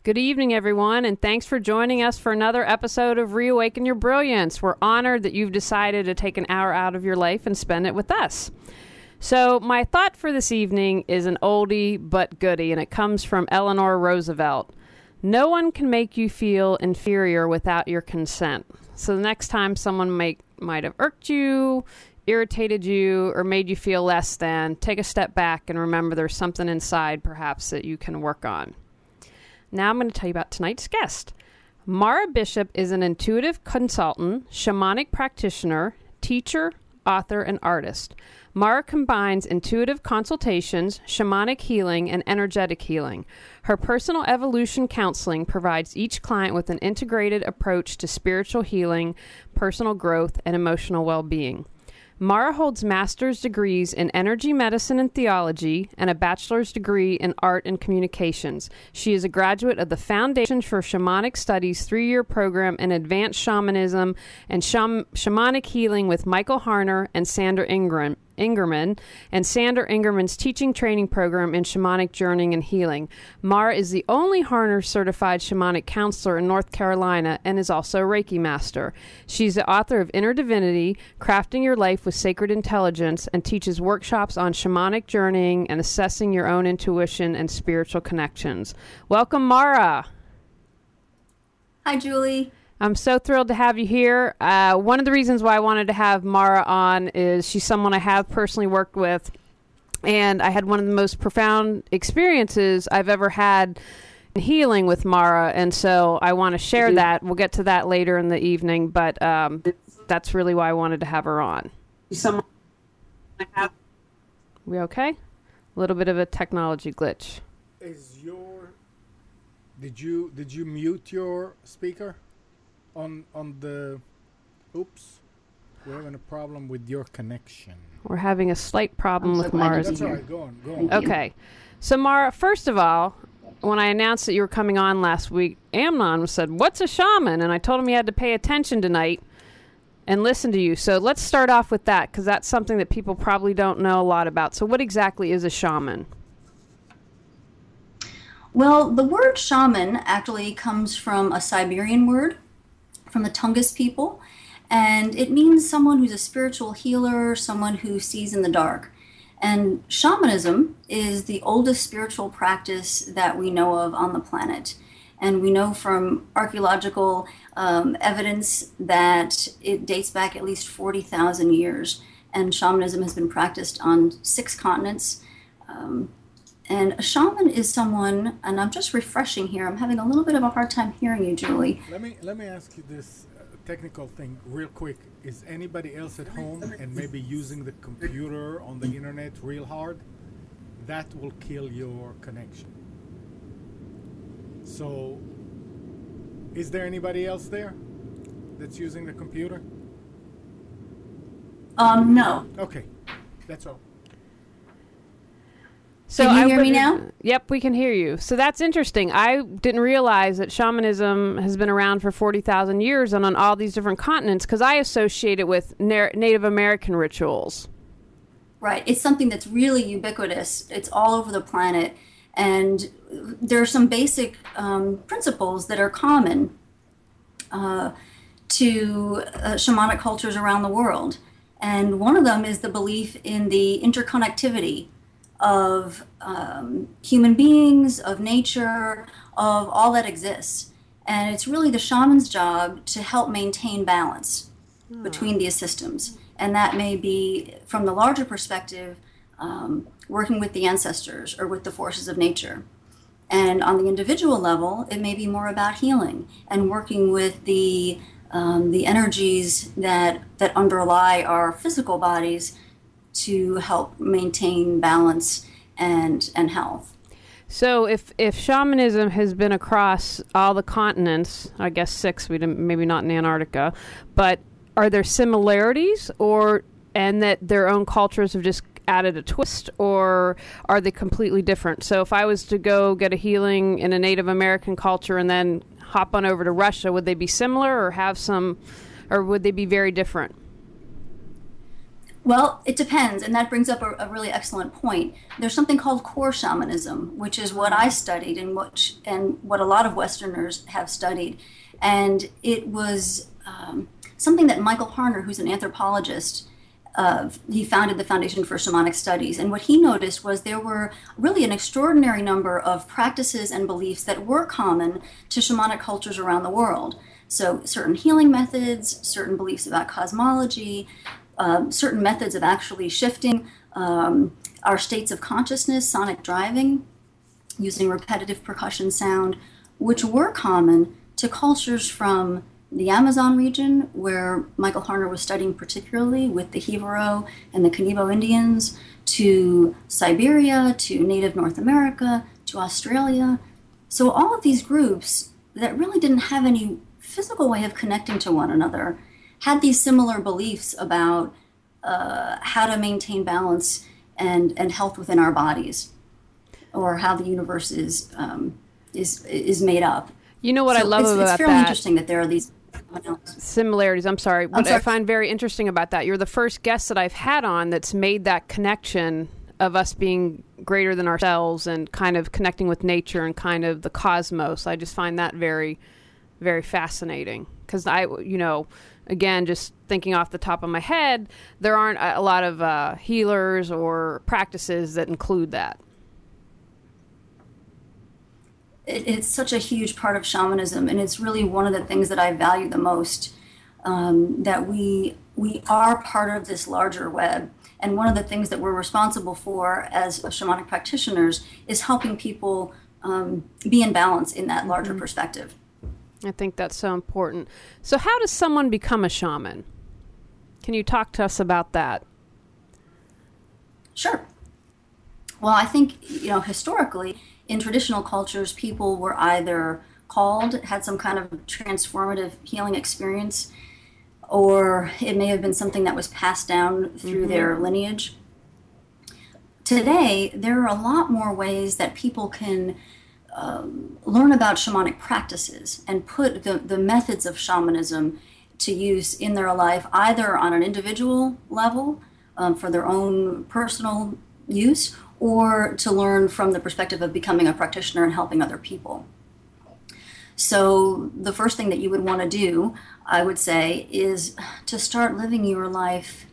Good evening, everyone, and thanks for joining us for another episode of Reawaken Your Brilliance. We're honored that you've decided to take an hour out of your life and spend it with us. So my thought for this evening is an oldie but goodie, and it comes from Eleanor Roosevelt. No one can make you feel inferior without your consent. So the next time someone might have irked you, irritated you, or made you feel less than, take a step back and remember there's something inside perhaps that you can work on. Now I'm going to tell you about tonight's guest. Mara Bishop is an intuitive consultant, shamanic practitioner, teacher, author, and artist. Mara combines intuitive consultations, shamanic healing, and energetic healing. Her personal evolution counseling provides each client with an integrated approach to spiritual healing, personal growth, and emotional well-being. Mara holds master's degrees in energy medicine and theology and a bachelor's degree in art and communications. She is a graduate of the Foundation for Shamanic Studies 3-year program in advanced shamanism and shamanic healing with Michael Harner and Sandra Ingerman, and Sandra Ingerman's teaching training program in shamanic journeying and healing. Mara is the only Harner certified shamanic counselor in North Carolina and is also a Reiki master. She's the author of Inner Divinity, Crafting Your Life with Sacred Intelligence, and teaches workshops on shamanic journeying and assessing your own intuition and spiritual connections. Welcome, Mara. Hi, Julie. I'm so thrilled to have you here. One of the reasons why I wanted to have Mara on is she's someone I have personally worked with, and I had one of the most profound experiences I've ever had in healing with Mara, and so I want to share that. We'll get to that later in the evening, but that's really why I wanted to have her on. We okay? A little bit of a technology glitch. Did you mute your speaker? On the oops, we're having a problem with your connection. We're having a slight problem with Mara's. That's all right. Go on. Okay. So Mara, first of all, when I announced that you were coming on last week, Amnon said, "What's a shaman?" And I told him he had to pay attention tonight and listen to you. So let's start off with that, because that's something that people probably don't know a lot about. So what exactly is a shaman? Well, the word shaman actually comes from a Siberian word, from the Tungus people, and it means someone who's a spiritual healer, someone who sees in the dark. And shamanism is the oldest spiritual practice that we know of on the planet. And we know from archaeological evidence that it dates back at least 40,000 years. And shamanism has been practiced on 6 continents. And a shaman is someone, and I'm just refreshing here, I'm having a little bit of a hard time hearing you, Julie. Let me ask you this technical thing real quick. Is anybody else at home and maybe using the computer on the internet real hard? That will kill your connection. So, is there anybody else there that's using the computer? No. Okay, that's all. So can you hear me now? Yep, we can hear you. So that's interesting. I didn't realize that shamanism has been around for 40,000 years and on all these different continents, because I associate it with Native American rituals. Right. It's something that's really ubiquitous. It's all over the planet. And there are some basic principles that are common to shamanic cultures around the world. And one of them is the belief in the interconnectivity of human beings, of nature, of all that exists. And it's really the shaman's job to help maintain balance between these systems. And that may be, from the larger perspective, working with the ancestors or with the forces of nature. And on the individual level, it may be more about healing and working with the energies that underlie our physical bodies to help maintain balance and health. So if shamanism has been across all the continents, I guess 6, maybe not in Antarctica, but are there similarities, and that their own cultures have just added a twist, or are they completely different? So if I was to go get a healing in a Native American culture and then hop on over to Russia, would they be similar or would they be very different? Well, it depends, and that brings up a really excellent point. There's something called core shamanism, which is what I studied and what a lot of Westerners have studied. And it was something that Michael Harner, who's an anthropologist, he founded the Foundation for Shamanic Studies. And what he noticed was there were really an extraordinary number of practices and beliefs that were common to shamanic cultures around the world. So certain healing methods, certain beliefs about cosmology, certain methods of actually shifting our states of consciousness, sonic driving, using repetitive percussion sound, which were common to cultures from the Amazon region, where Michael Harner was studying particularly with the Jivaro and the Canibo Indians, to Siberia, to native North America, to Australia. So all of these groups that really didn't have any physical way of connecting to one another had these similar beliefs about how to maintain balance and health within our bodies, or how the universe is made up. You know what I love about that? It's fairly interesting that there are these similarities. What I find very interesting about that, you're the first guest that I've had on that's made that connection of us being greater than ourselves and kind of connecting with nature and kind of the cosmos. I just find that very, very fascinating, because again, just thinking off the top of my head, there aren't a lot of healers or practices that include that. It's such a huge part of shamanism, and it's really one of the things that I value the most, that we are part of this larger web. And one of the things that we're responsible for as shamanic practitioners is helping people be in balance in that larger perspective. I think that's so important. So how does someone become a shaman? Can you talk to us about that? Sure. Well, I think, historically, in traditional cultures, people were either called, had some kind of transformative healing experience, or it may have been something that was passed down through their lineage. Today, there are a lot more ways that people can learn about shamanic practices and put the methods of shamanism to use in their life, either on an individual level for their own personal use, or to learn from the perspective of becoming a practitioner and helping other people. So the first thing that you would want to do, I would say, is to start living your life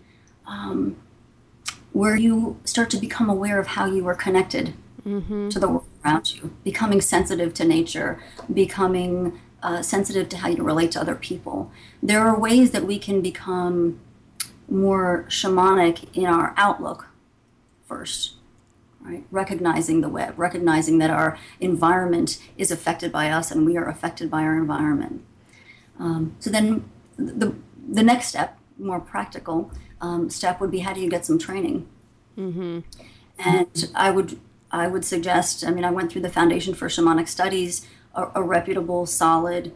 where you start to become aware of how you are connected to the world around you, becoming sensitive to nature, becoming sensitive to how you relate to other people. There are ways that we can become more shamanic in our outlook first. Right? Recognizing the web, recognizing that our environment is affected by us and we are affected by our environment. So then the next step, more practical step, would be, how do you get some training? And I would suggest, I went through the Foundation for Shamanic Studies, a reputable, solid,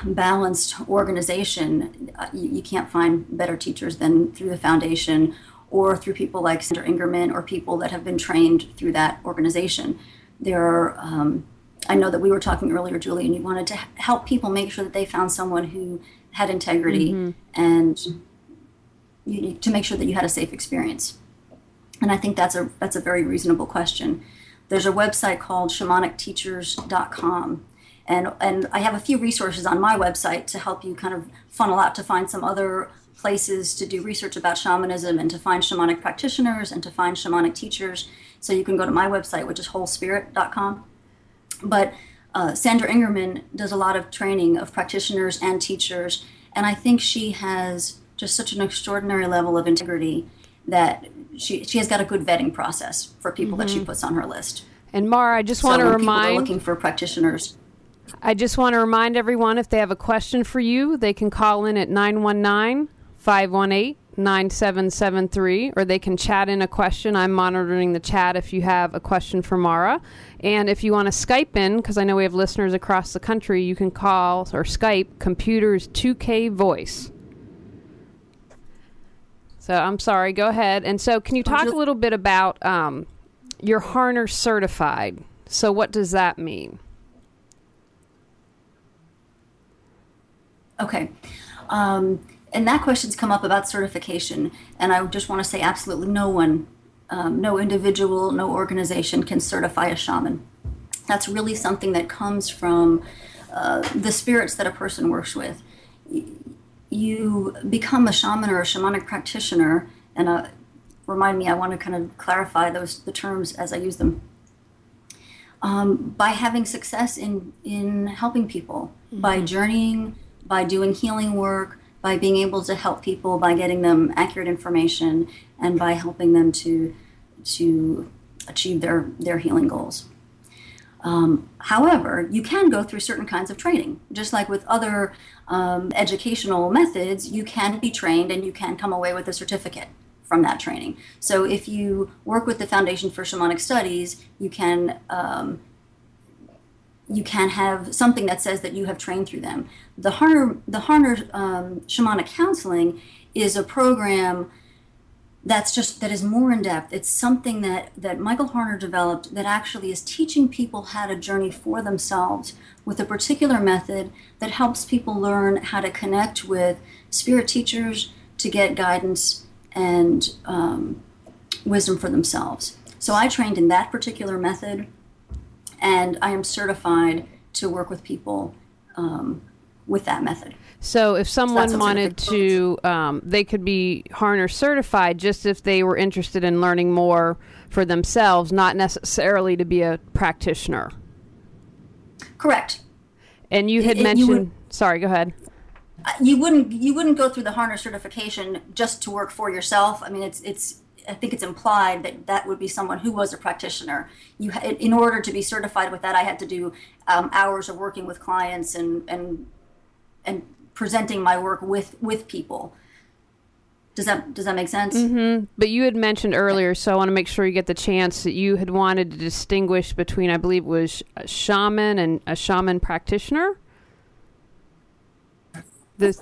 balanced organization. You can't find better teachers than through the Foundation, or through people like Sandra Ingerman, or people that have been trained through that organization. There are, I know that we were talking earlier, Julie, and you wanted to help people make sure that they found someone who had integrity and to make sure that you had a safe experience. And I think that's a very reasonable question. There's a website called shamanicteachers.com. And I have a few resources on my website to help you kind of funnel out to find some other places to do research about shamanism, and to find shamanic practitioners, and to find shamanic teachers. So you can go to my website, which is wholespirit.com. But Sandra Ingerman does a lot of training of practitioners and teachers, and I think she has just such an extraordinary level of integrity that she has got a good vetting process for people that she puts on her list. And Mara, I just want to remind, people are looking for practitioners. I just want to remind everyone, if they have a question for you, they can call in at 919-518-9773, or they can chat in a question. I'm monitoring the chat if you have a question for Mara. And if you want to Skype in, because I know we have listeners across the country, you can call or Skype Computers 2K Voice. So I'm sorry, go ahead. And so can you talk a little bit about you're Harner certified. So what does that mean? and that question's come up about certification, and I just want to say absolutely no one, no individual, no organization can certify a shaman. That's really something that comes from the spirits that a person works with. You become a shaman or a shamanic practitioner, and remind me, I want to kind of clarify the terms as I use them. By having success in helping people, by journeying, by doing healing work, by being able to help people, by getting them accurate information, and by helping them to achieve their healing goals. However, you can go through certain kinds of training. Just like with other educational methods, you can be trained and you can come away with a certificate from that training. So if you work with the Foundation for Shamanic Studies, you can have something that says that you have trained through them. The Harner Shamanic Counseling is a program that is more in depth. It's something that Michael Harner developed that actually is teaching people how to journey for themselves with a particular method that helps people learn how to connect with spirit teachers to get guidance and wisdom for themselves. So I trained in that particular method, and I am certified to work with people with that method. So if someone wanted to, they could be Harner certified just if they were interested in learning more for themselves, not necessarily to be a practitioner. Correct. And you had mentioned, sorry, go ahead. You wouldn't go through the Harner certification just to work for yourself. I mean, I think it's implied that would be someone who was a practitioner. In order to be certified with that, I had to do hours of working with clients and presenting my work with people. Does that make sense? Mm-hmm. But you had mentioned earlier, so I want to make sure you get the chance, that you had wanted to distinguish between, I believe it was a shaman and a shaman practitioner. As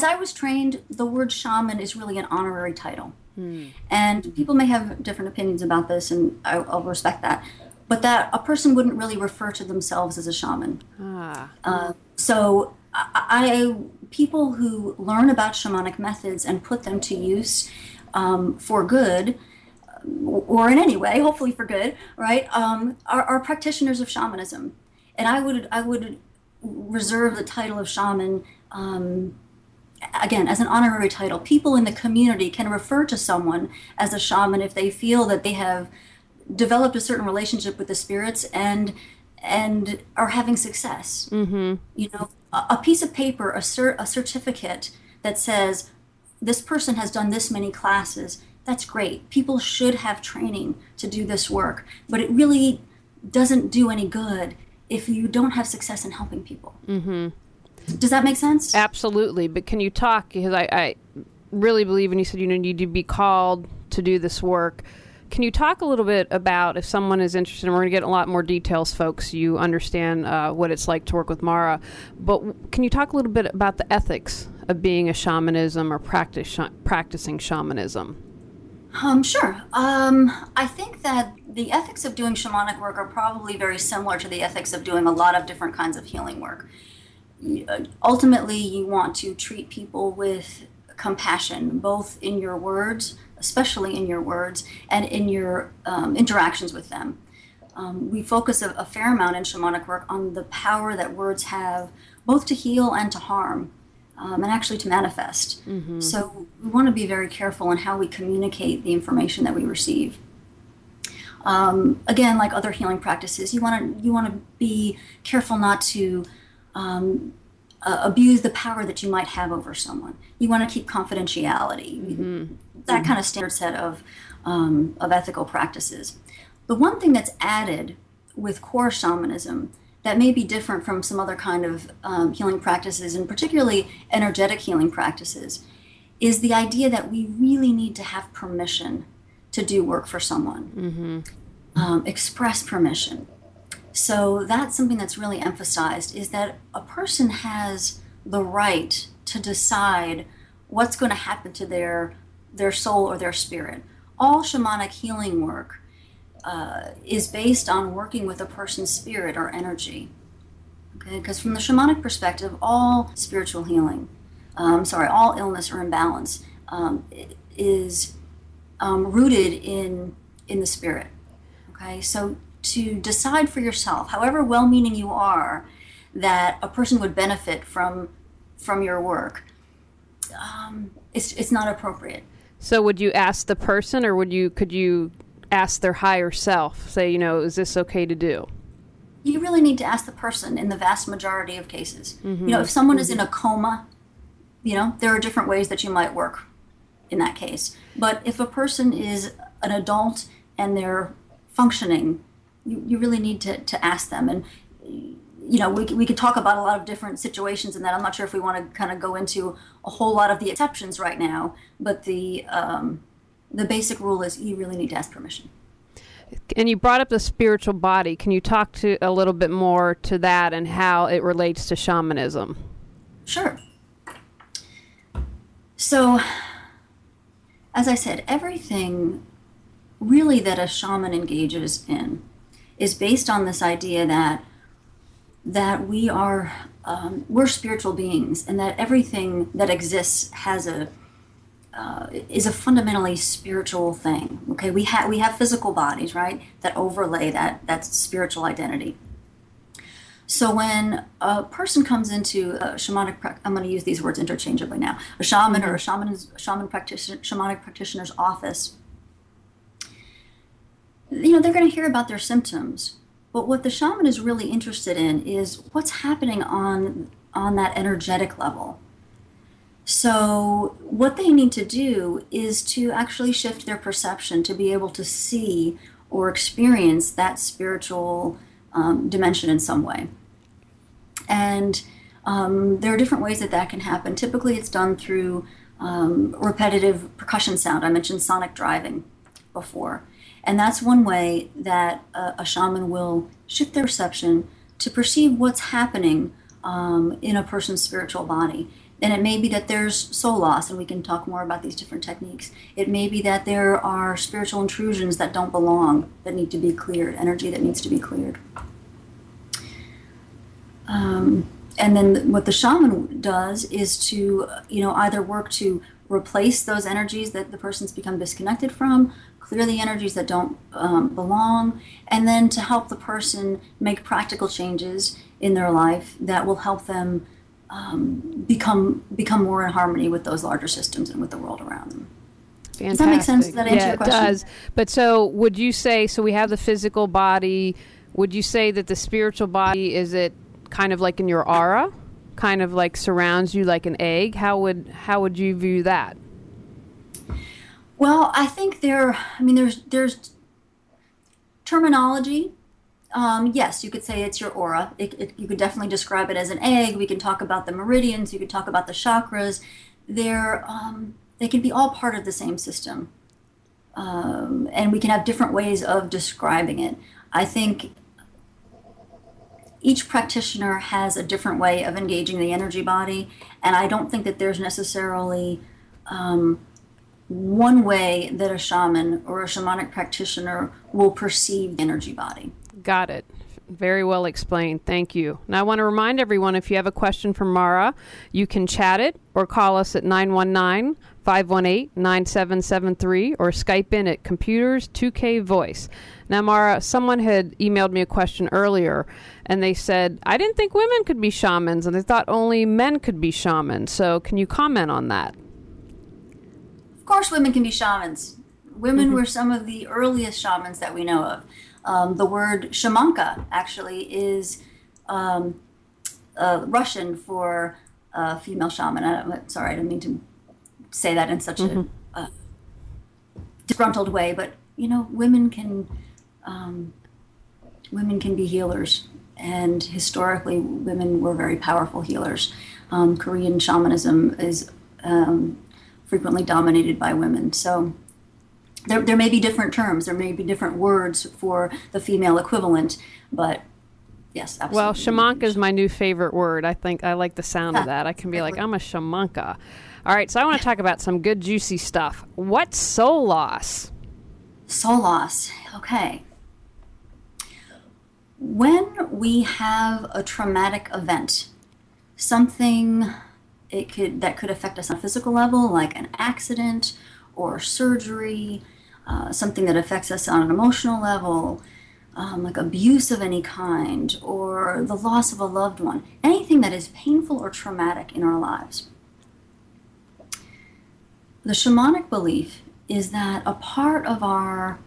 I was trained, the word shaman is really an honorary title. And people may have different opinions about this, and I'll respect that. But that a person wouldn't really refer to themselves as a shaman. So people who learn about shamanic methods and put them to use for good, or in any way, hopefully for good, right, are practitioners of shamanism. And I would reserve the title of shaman, again, as an honorary title. People in the community can refer to someone as a shaman if they feel that they have developed a certain relationship with the spirits and are having success. Mm-hmm. You know, a piece of paper, a certificate that says this person has done this many classes, that's great. People should have training to do this work, but it really doesn't do any good if you don't have success in helping people. Mm-hmm. Does that make sense? Absolutely. But can you talk, because I really believe when you said you need to be called to do this work. Can you talk a little bit about, if someone is interested, and we're going to get a lot more details, folks, you understand what it's like to work with Mara, but can you talk a little bit about the ethics of being a shamanism or practicing shamanism? Sure. I think that the ethics of doing shamanic work are probably very similar to the ethics of doing a lot of different kinds of healing work. Ultimately, you want to treat people with compassion, both in your words, especially in your words, and in your interactions with them. We focus a fair amount in shamanic work on the power that words have, both to heal and to harm, and actually to manifest. Mm-hmm. So we want to be very careful in how we communicate the information that we receive. Again, like other healing practices, you want to be careful not to abuse the power that you might have over someone. You want to keep confidentiality. Mm-hmm. That kind of standard set of ethical practices. The one thing that's added with core shamanism that may be different from some other kind of healing practices, and particularly energetic healing practices, is the idea that we really need to have permission to do work for someone. Mm-hmm. Express permission. So that's something that's really emphasized, is that a person has the right to decide what's going to happen to their soul or their spirit. All shamanic healing work is based on working with a person's spirit or energy. Okay, because from the shamanic perspective, all spiritual healing, all illness or imbalance is rooted in the spirit. Okay, so to decide for yourself, however well-meaning you are, that a person would benefit from your work, it's not appropriate. So would you ask the person, or could you ask their higher self, say, is this okay to do? You really need to ask the person in the vast majority of cases. If someone is in a coma, there are different ways that you might work in that case. But if a person is an adult and they're functioning, you really need to ask them. And we could talk about a lot of different situations in that. I'm not sure if we want to kind of go into a whole lot of the exceptions right now, but the basic rule is you really need to ask permission. And you brought up the spiritual body. Can you talk to a little bit more to that and how it relates to shamanism? Sure. So, as I said, everything really that a shaman engages in is based on this idea that we are we're spiritual beings, and that everything that exists is a fundamentally spiritual thing. Okay, we have physical bodies, right, that overlay that spiritual identity. So when a person comes into a shamanic, I'm going to use these words interchangeably now, a shaman or a shamanic practitioner's office, they're going to hear about their symptoms. But what the shaman is really interested in is what's happening on that energetic level. So what they need to do is to actually shift their perception to be able to see or experience that spiritual dimension in some way. And there are different ways that can happen. Typically it's done through repetitive percussion sound. I mentioned sonic driving before. And that's one way that a shaman will shift their perception to perceive what's happening in a person's spiritual body. And it may be that there's soul loss, and we can talk more about these different techniques. It may be that there are spiritual intrusions that don't belong, that need to be cleared, energy that needs to be cleared. And then what the shaman does is to, either work to replace those energies that the person's become disconnected from, clear the energies that don't belong, and then to help the person make practical changes in their life that will help them become more in harmony with those larger systems and with the world around them. Fantastic. Does that make sense? Does that answer your question? Yeah, it does. But so would you say, so we have the physical body, would you say that the spiritual body, is it kind of like in your aura, kind of like surrounds you like an egg? How would you view that? Well, I think there's terminology. Yes, you could say it's your aura. You could definitely describe it as an egg. We can talk about the meridians. You could talk about the chakras. They can be all part of the same system. And we can have different ways of describing it. I think each practitioner has a different way of engaging the energy body, and I don't think that there's necessarily one way that a shaman or a shamanic practitioner will perceive the energy body. Got it. Very well explained. Thank you. Now I want to remind everyone, if you have a question for Mara, you can chat it or call us at 919-518-9773 or Skype in at Computers 2K Voice. Now, Mara, someone had emailed me a question earlier, and they said, I didn't think women could be shamans, and they thought only men could be shamans. So can you comment on that? Of course women can be shamans. Women were some of the earliest shamans that we know of. The word shamanka actually is Russian for female shaman. Sorry, I didn't mean to say that in such a disgruntled way, but women can be healers, and historically women were very powerful healers. Korean shamanism is frequently dominated by women, so there may be different terms, there may be different words for the female equivalent, but yes, absolutely. Well, shamanka is my new favorite word. I think I like the sound of that. I can be like, I'm a shamanka. All right, so I want to talk about some good juicy stuff. What's soul loss? Soul loss, okay. When we have a traumatic event, something that could affect us on a physical level, like an accident or surgery, something that affects us on an emotional level, like abuse of any kind, or the loss of a loved one, anything that is painful or traumatic in our lives. The shamanic belief is that a part of our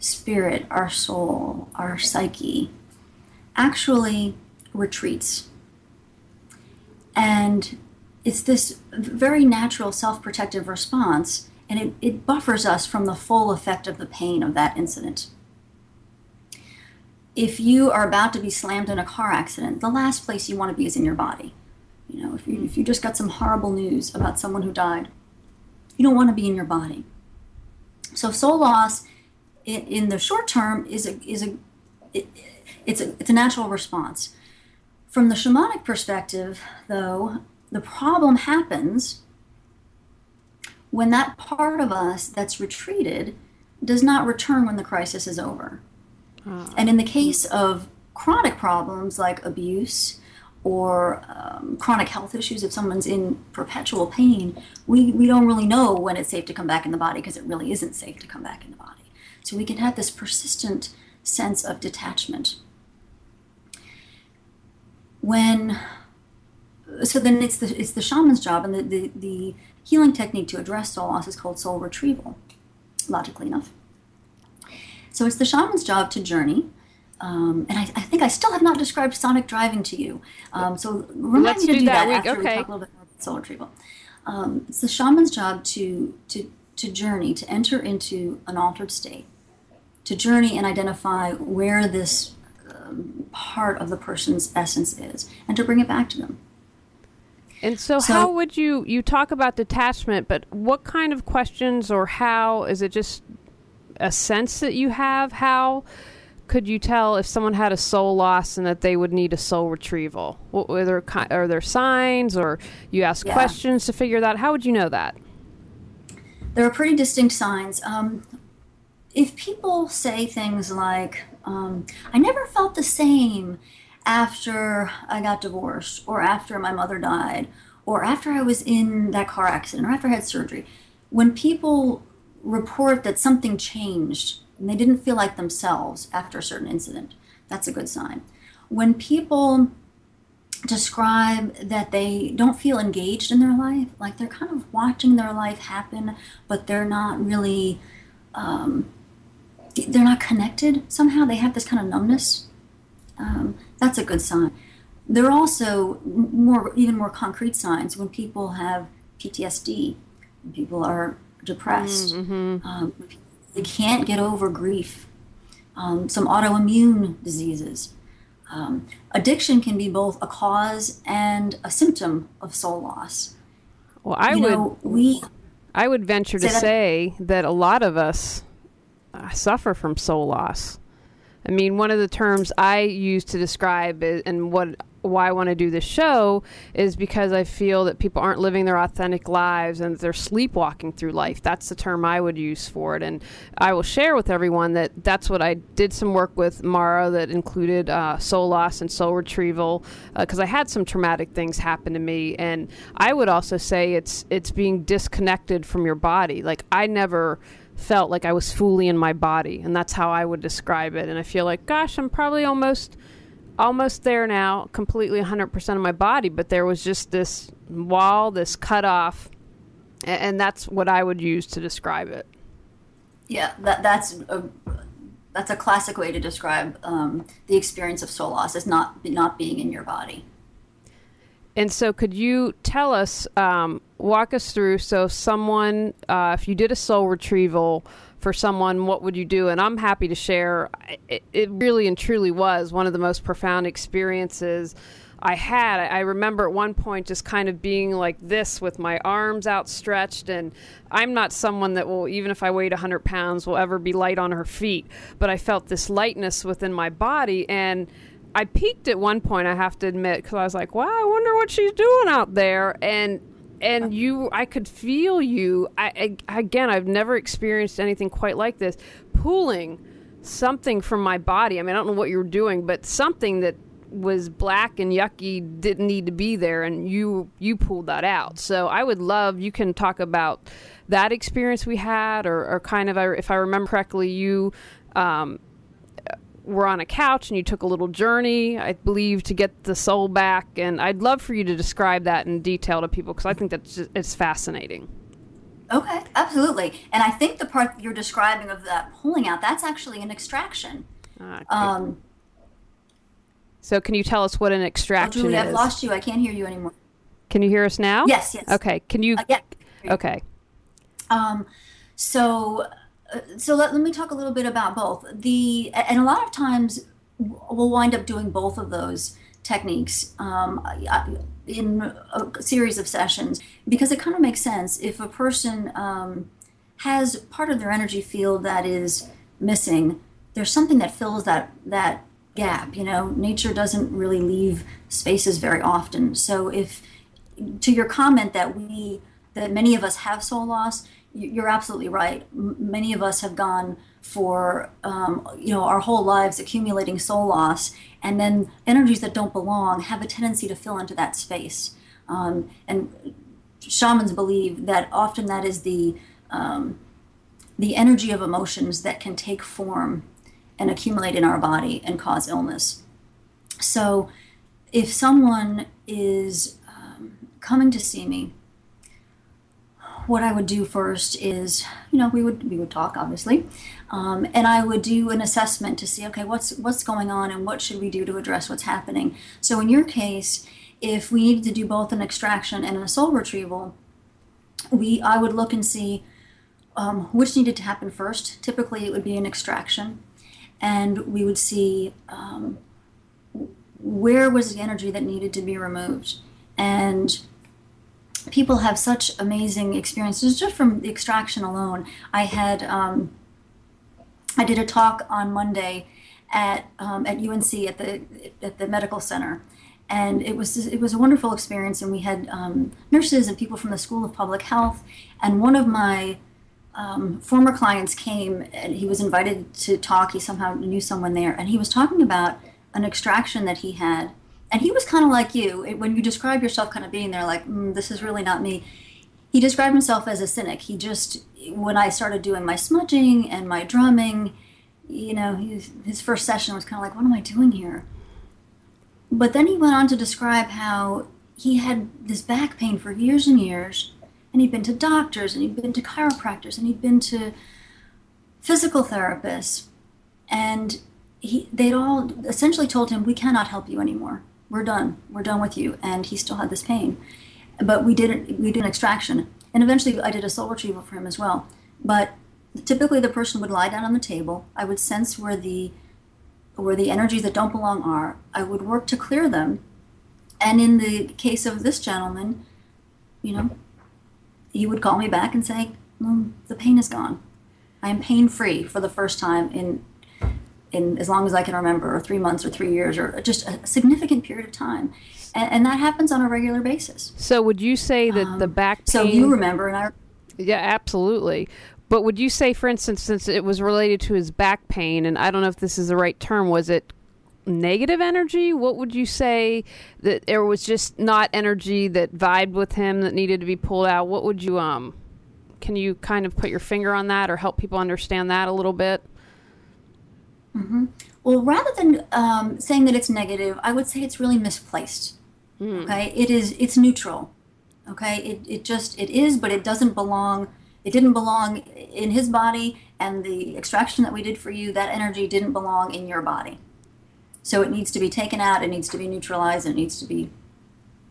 spirit, our soul, our psyche, actually retreats. And it's this very natural self-protective response, and it buffers us from the full effect of the pain of that incident. If you are about to be slammed in a car accident, the last place you want to be is in your body. You know, if you just got some horrible news about someone who died, you don't want to be in your body. So soul loss, in the short term, it's a natural response. From the shamanic perspective, though, the problem happens when that part of us that's retreated does not return when the crisis is over. And in the case of chronic problems like abuse or chronic health issues, if someone's in perpetual pain, we don't really know when it's safe to come back in the body, because it really isn't safe to come back in the body. So we can have this persistent sense of detachment. So then it's the shaman's job, and the healing technique to address soul loss is called soul retrieval, logically enough. So it's the shaman's job to journey, and I think I still have not described sonic driving to you. So remind me to do that after we talk a little bit more about soul retrieval. It's the shaman's job to journey, to enter into an altered state, to journey and identify where this part of the person's essence is, and to bring it back to them. And so how would you talk about detachment, but what kind of questions, or how, is it just a sense that you have? How could you tell if someone had a soul loss and that they would need a soul retrieval? Are there signs, or you ask questions to figure that out? How would you know that? There are pretty distinct signs. If people say things like, I never felt the same after I got divorced, or after my mother died, or after I was in that car accident, or after I had surgery, when people report that something changed and they didn't feel like themselves after a certain incident, that's a good sign. When people describe that they don't feel engaged in their life, like they're kind of watching their life happen, but they're not really, they're not connected somehow, they have this kind of numbness, that's a good sign. There are also even more concrete signs when people have PTSD, when people are depressed, they can't get over grief, some autoimmune diseases. Addiction can be both a cause and a symptom of soul loss. Well, I would venture to say that a lot of us suffer from soul loss. I mean, one of the terms I use to describe it, and why I want to do this show, is because I feel that people aren't living their authentic lives and they're sleepwalking through life. That's the term I would use for it. And I will share with everyone that that's what I did some work with Mara that included soul loss and soul retrieval, because I had some traumatic things happen to me. And I would also say it's being disconnected from your body. Like, I never felt like I was fully in my body, and that's how I would describe it. And I feel like, gosh, I'm probably almost there now, completely 100% of my body, but there was just this wall, this cutoff, and that's what I would use to describe it. Yeah, that's a classic way to describe the experience of soul loss, is not being in your body. And so could you tell us, walk us through, so someone, if you did a soul retrieval for someone, what would you do? And I'm happy to share, it really and truly was one of the most profound experiences I had. I remember at one point just kind of being like this with my arms outstretched, and I'm not someone that will, even if I weighed 100 pounds, will ever be light on her feet, but I felt this lightness within my body, and I peaked at one point, I have to admit, because I was like, wow, I wonder what she's doing out there. And I could feel you. Again, I've never experienced anything quite like this, pulling something from my body. I mean, I don't know what you were doing, but something that was black and yucky didn't need to be there, and you pulled that out. So I would love, you can talk about that experience we had, or kind of, if I remember correctly, you were on a couch and you took a little journey, I believe, to get the soul back. And I'd love for you to describe that in detail to people, because I think it's fascinating. Okay, absolutely. And I think the part you're describing of that pulling out, that's actually an extraction. So can you tell us what an extraction Julie, is? I've lost you. I can't hear you anymore. Can you hear us now? Yes. Okay. Can you? Yeah. Okay. So let me talk a little bit about both. And a lot of times we'll wind up doing both of those techniques in a series of sessions, because it kind of makes sense. If a person has part of their energy field that is missing, there's something that fills that gap. Nature doesn't really leave spaces very often. So if, to your comment that many of us have soul loss, you're absolutely right. Many of us have gone for our whole lives accumulating soul loss, and then energies that don't belong have a tendency to fill into that space. And shamans believe that often that is the energy of emotions that can take form and accumulate in our body and cause illness. So if someone is coming to see me, what I would do first is, we would talk, obviously, and I would do an assessment to see, okay, what's going on and what should we do to address what's happening. So in your case, if we needed to do both an extraction and a soul retrieval, I would look and see which needed to happen first. Typically, it would be an extraction, and we would see where was the energy that needed to be removed. And people have such amazing experiences just from the extraction alone. I did a talk on Monday at UNC at the medical center, and it was a wonderful experience. And we had nurses and people from the School of Public Health, and one of my former clients came, and he was invited to talk. He somehow knew someone there, and he was talking about an extraction that he had. And he was kind of like you. When you describe yourself kind of being there, like, this is really not me. He described himself as a cynic. When I started doing my smudging and my drumming, his first session was kind of like, what am I doing here? But then he went on to describe how he had this back pain for years and years, and he'd been to doctors, and he'd been to chiropractors, and he'd been to physical therapists, and they'd all essentially told him, we cannot help you anymore. We're done with you. And he still had this pain. But we did an extraction. And eventually I did a soul retrieval for him as well. But typically the person would lie down on the table. I would sense where the energies that don't belong are. I would work to clear them. And in the case of this gentleman, he would call me back and say, the pain is gone. I am pain-free for the first time in as long as I can remember, or 3 months or 3 years, or just a significant period of time. And that happens on a regular basis. So would you say that the back pain... So you remember, and Yeah, absolutely. But would you say, for instance, since it was related to his back pain, and I don't know if this is the right term, was it negative energy? What would you say, that there was just not energy that vibed with him that needed to be pulled out? What would you, can you kind of put your finger on that or help people understand that a little bit? Mm-hmm. Well, rather than saying that it's negative, I would say it's really misplaced. Okay, it's neutral. Okay, it is, but it doesn't belong. It didn't belong in his body, and the extraction that we did for you, that energy didn't belong in your body. So it needs to be taken out. It needs to be neutralized. And it needs to be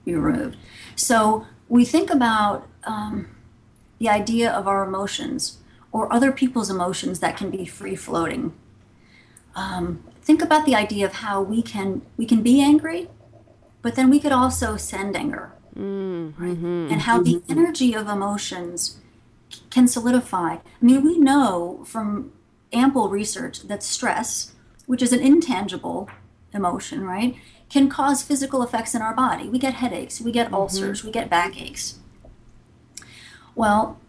removed. So we think about the idea of our emotions or other people's emotions that can be free floating. Think about the idea of how we can be angry, but then we could also send anger, right? And how the energy of emotions can solidify. I mean, we know from ample research that stress, which is an intangible emotion, right, can cause physical effects in our body. We get headaches, we get ulcers, we get backaches. Well,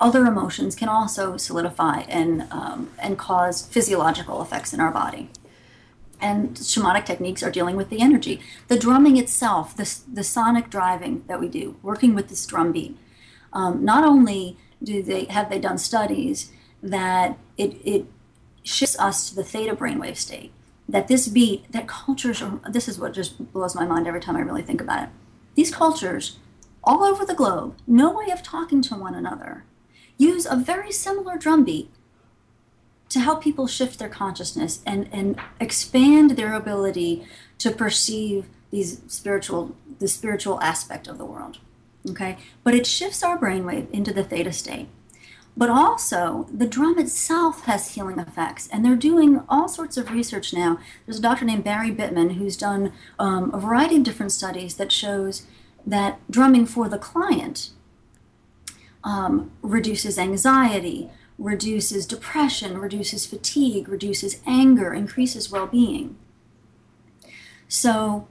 other emotions can also solidify and cause physiological effects in our body. And shamanic techniques are dealing with the energy. The drumming itself, the sonic driving that we do, working with this drum beat, not only have they done studies that it shifts us to the theta brainwave state, that this beat, that cultures are, this is what just blows my mind every time I really think about it. These cultures, all over the globe, no way of talking to one another, use a very similar drum beat to help people shift their consciousness and expand their ability to perceive the spiritual aspect of the world. Okay? But it shifts our brainwave into the theta state. But also, the drum itself has healing effects, and they're doing all sorts of research now. There's a doctor named Barry Bittman who's done a variety of different studies that shows that drumming for the client reduces anxiety, reduces depression, reduces fatigue, reduces anger, increases well-being. So,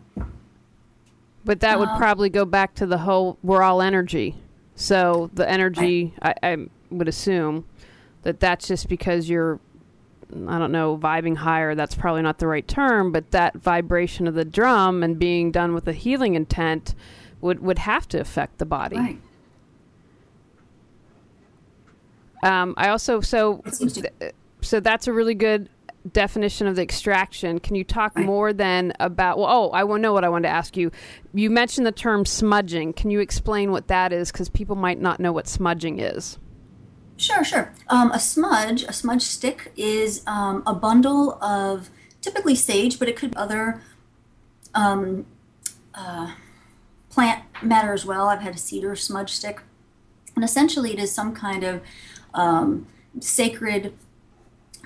but that would probably go back to the whole, we're all energy. So the energy, right. I would assume that that's just because you're, I don't know, vibing higher. That's probably not the right term, but that vibration of the drum and being done with a healing intent would have to affect the body. Right. I also, so that's a really good definition of the extraction. Can you talk more then about, I want to know what I wanted to ask you. You mentioned the term smudging. Can you explain what that is? Because people might not know what smudging is. Sure. A smudge stick is a bundle of typically sage, but it could be other plant matter as well. I've had a cedar smudge stick. And essentially it is some kind of sacred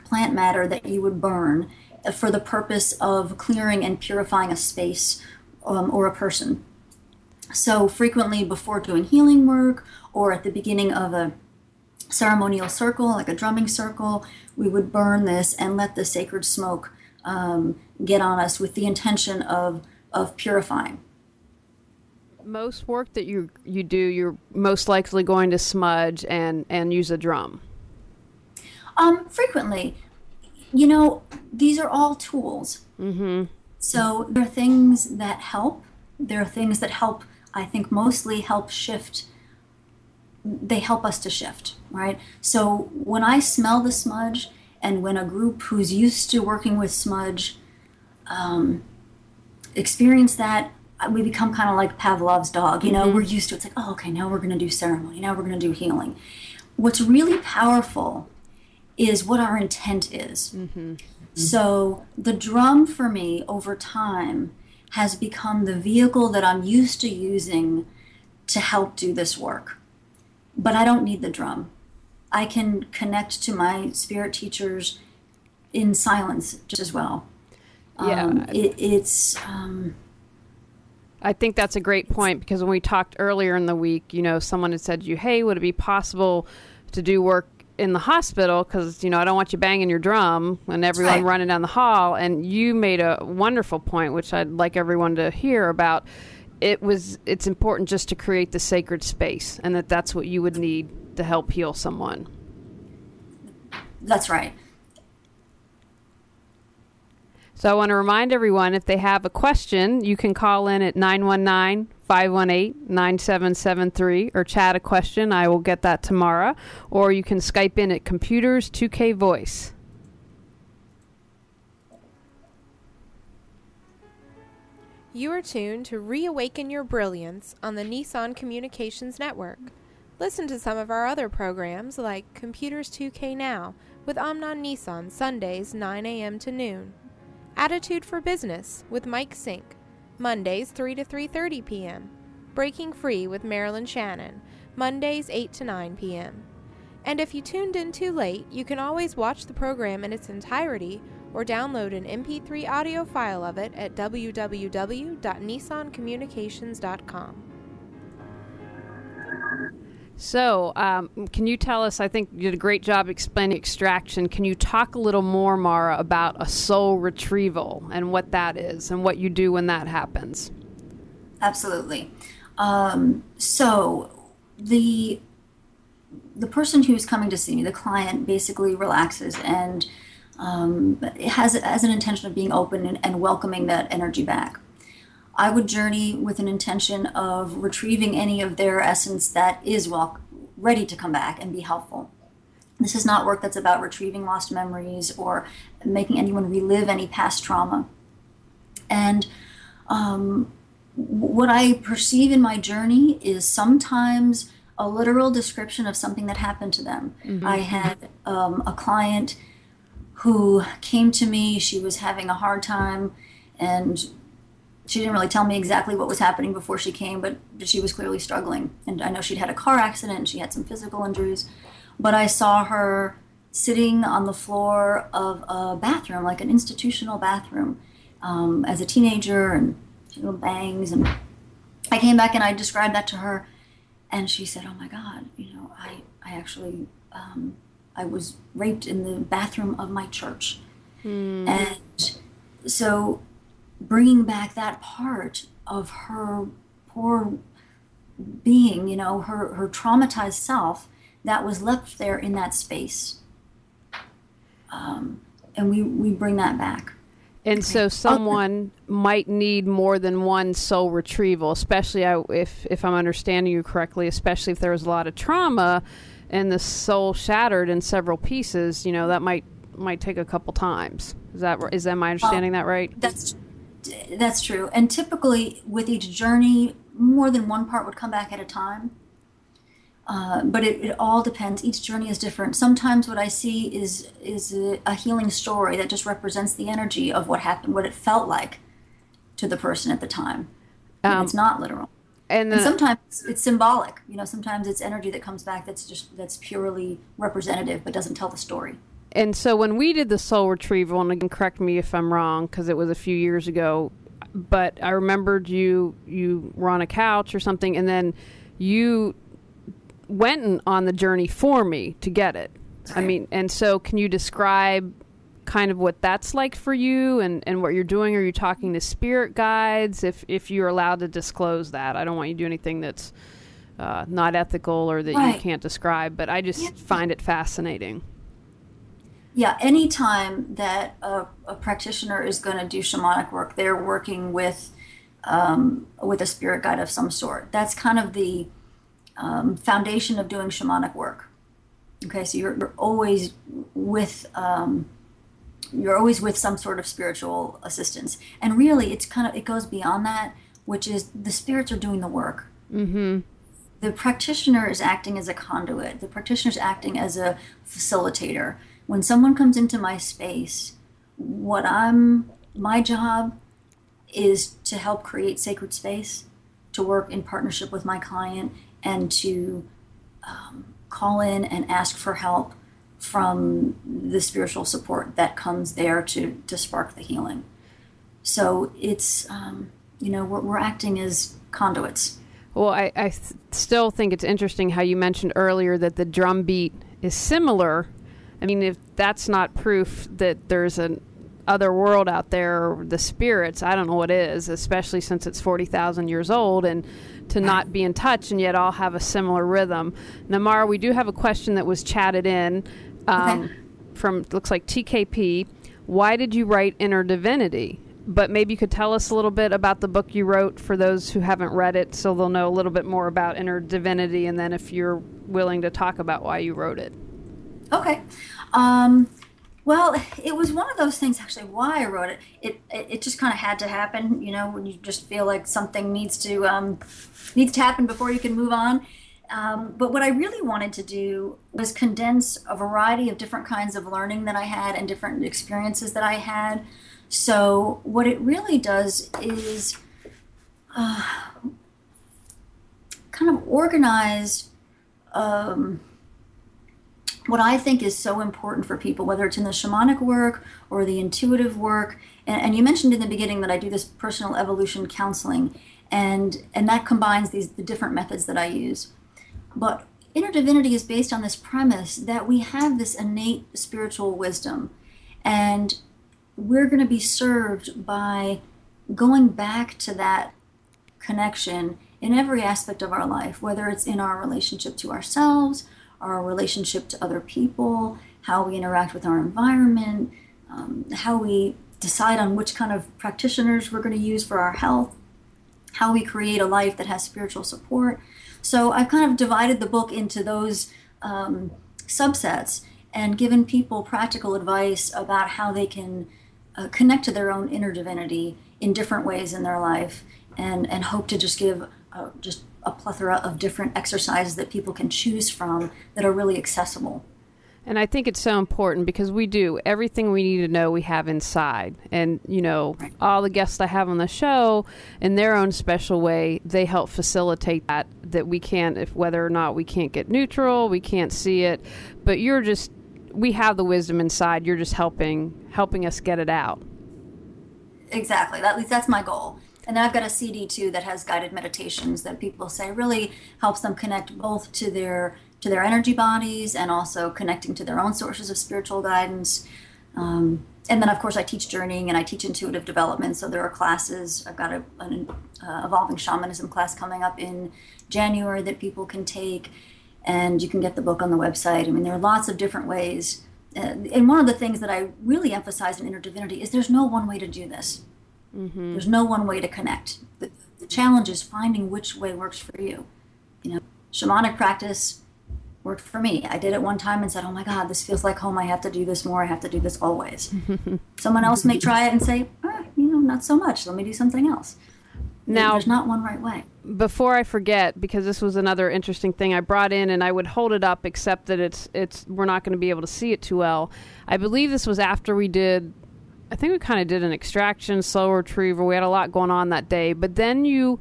plant matter that you would burn for the purpose of clearing and purifying a space or a person. So frequently before doing healing work or at the beginning of a ceremonial circle, like a drumming circle, we would burn this and let the sacred smoke get on us with the intention of purifying. Most work that you do, you're most likely going to smudge and use a drum. Frequently. These are all tools. Mm-hmm. So there are things that help. There are things that help, I think, mostly help shift. They help us to shift, right? So when I smell the smudge, and when a group who's used to working with smudge experience that, we become kind of like Pavlov's dog. We're used to it. It's like, oh, okay, now we're going to do ceremony. Now we're going to do healing. What's really powerful is what our intent is. Mm-hmm. So the drum for me over time has become the vehicle that I'm used to using to help do this work. But I don't need the drum. I can connect to my spirit teachers in silence just as well. Yeah. I think that's a great point, because when we talked earlier in the week, someone had said to you, hey, would it be possible to do work in the hospital? Because, I don't want you banging your drum and everyone running down the hall. And you made a wonderful point, which I'd like everyone to hear about. It's important just to create the sacred space, and that's what you would need to help heal someone. That's right. So I want to remind everyone, if they have a question, you can call in at 919-518-9773 or chat a question. I will get that tomorrow. Or you can Skype in at Computers 2K Voice. You are tuned to Reawaken Your Brilliance on the Nissan Communications Network. Listen to some of our other programs like Computers 2K Now with Amnon Nissan, Sundays 9 a.m. to noon. Attitude for Business with Mike Sink, Mondays 3 to 3:30 p.m. Breaking Free with Marilyn Shannon, Mondays 8 to 9 p.m. And if you tuned in too late, you can always watch the program in its entirety or download an MP3 audio file of it at www.nissancommunications.com. So, can you tell us, I think you did a great job explaining extraction. Can you talk a little more, Mara, about a soul retrieval and what that is and what you do when that happens? Absolutely. So the the person who's coming to see me, the client, basically relaxes and has an intention of being open and welcoming that energy back. I would journey with an intention of retrieving any of their essence that is ready to come back and be helpful. This is not work that's about retrieving lost memories or making anyone relive any past trauma. And what I perceive in my journey is sometimes a literal description of something that happened to them. Mm-hmm. I had a client who came to me. She was having a hard time, and she didn't really tell me exactly what was happening before she came, but she was clearly struggling. And I know she'd had a car accident and she had some physical injuries. But I saw her sitting on the floor of a bathroom, like an institutional bathroom, as a teenager, and she had little bangs. And I came back and I described that to her, and she said, "Oh my God, I actually, I was raped in the bathroom of my church." And so bringing back that part of her poor being, her traumatized self, that was left there in that space. And we bring that back. And so someone might need more than one soul retrieval, especially if I'm understanding you correctly, especially if there was a lot of trauma and the soul shattered in several pieces, that might take a couple times. Is that my understanding that right? That's true. And typically with each journey, more than one part would come back at a time. But it all depends. Each journey is different. Sometimes what I see is a healing story that just represents the energy of what happened, what it felt like to the person at the time. It's not literal. And sometimes it's symbolic. Sometimes it's energy that comes back that's purely representative but doesn't tell the story. And so when we did the soul retrieval, and again, correct me if I'm wrong, because it was a few years ago, but I remembered you were on a couch or something, and then you went on the journey for me to get it. Right. I mean, and so can you describe kind of what that's like for you and what you're doing? Are you talking to spirit guides? If you're allowed to disclose that. I don't want you to do anything that's not ethical or that you can't describe, but I just find it fascinating. Yeah, anytime that a practitioner is going to do shamanic work, they're working with a spirit guide of some sort. That's kind of the foundation of doing shamanic work. Okay, so you're always with some sort of spiritual assistance, and really, it goes beyond that, which is the spirits are doing the work. Mm-hmm. The practitioner is acting as a conduit. The practitioner is acting as a facilitator. When someone comes into my space, my job is to help create sacred space, to work in partnership with my client, and to call in and ask for help from the spiritual support that comes there to spark the healing. So it's, we're acting as conduits. Well, I still think it's interesting how you mentioned earlier that the drum beat is similar. I mean, if that's not proof that there's an other world out there, or the spirits, I don't know what is, especially since it's 40,000 years old, and to not be in touch and yet all have a similar rhythm. Namara, we do have a question that was chatted in from, looks like TKP. Why did you write Inner Divinity? But maybe you could tell us a little bit about the book you wrote for those who haven't read it, so they'll know a little bit more about Inner Divinity, and then if you're willing to talk about why you wrote it. Okay. Well, it was one of those things, actually, why I wrote it. It just kind of had to happen, when you just feel like something needs to happen before you can move on. But what I really wanted to do was condense a variety of different kinds of learning that I had and different experiences that I had. So what it really does is kind of organize what I think is so important for people, whether it's in the shamanic work or the intuitive work. And you mentioned in the beginning that I do this personal evolution counseling, and that combines the different methods that I use. But Inner Divinity is based on this premise that we have this innate spiritual wisdom, and we're going to be served by going back to that connection in every aspect of our life, whether it's in our relationship to ourselves, our relationship to other people, how we interact with our environment, how we decide on which kind of practitioners we're going to use for our health, how we create a life that has spiritual support. So I've kind of divided the book into those subsets and given people practical advice about how they can connect to their own inner divinity in different ways in their life, and hope to just give just a plethora of different exercises that people can choose from that are really accessible. And I think it's so important because we do everything we need to know we have inside. And, you know, Right. all the guests I have on the show, in their own special way, they help facilitate that we can't, if whether or not we can't get neutral, we can't see it. But we have the wisdom inside. You're just helping us get it out. Exactly. At least that's my goal. And then I've got a CD too that has guided meditations that people say really helps them connect both to their energy bodies and also connecting to their own sources of spiritual guidance. And then, of course, I teach journeying and I teach intuitive development. So there are classes. I've got an evolving shamanism class coming up in January that people can take. And you can get the book on the website. I mean, there are lots of different ways. And one of the things that I really emphasize in inner divinity is there's no one way to do this. Mm-hmm. There's no one way to connect. The challenge is finding which way works for you. You know, shamanic practice worked for me. I did it one time and said, oh my God, this feels like home. I have to do this more. I have to do this always. Someone else may try it and say, not so much. Let me do something else. Now, there's not one right way. Before I forget, because this was another interesting thing I brought in, and I would hold it up, except that it's we're not going to be able to see it too well. I believe this was after we kind of did an extraction, soul retrieval. We had a lot going on that day, but then you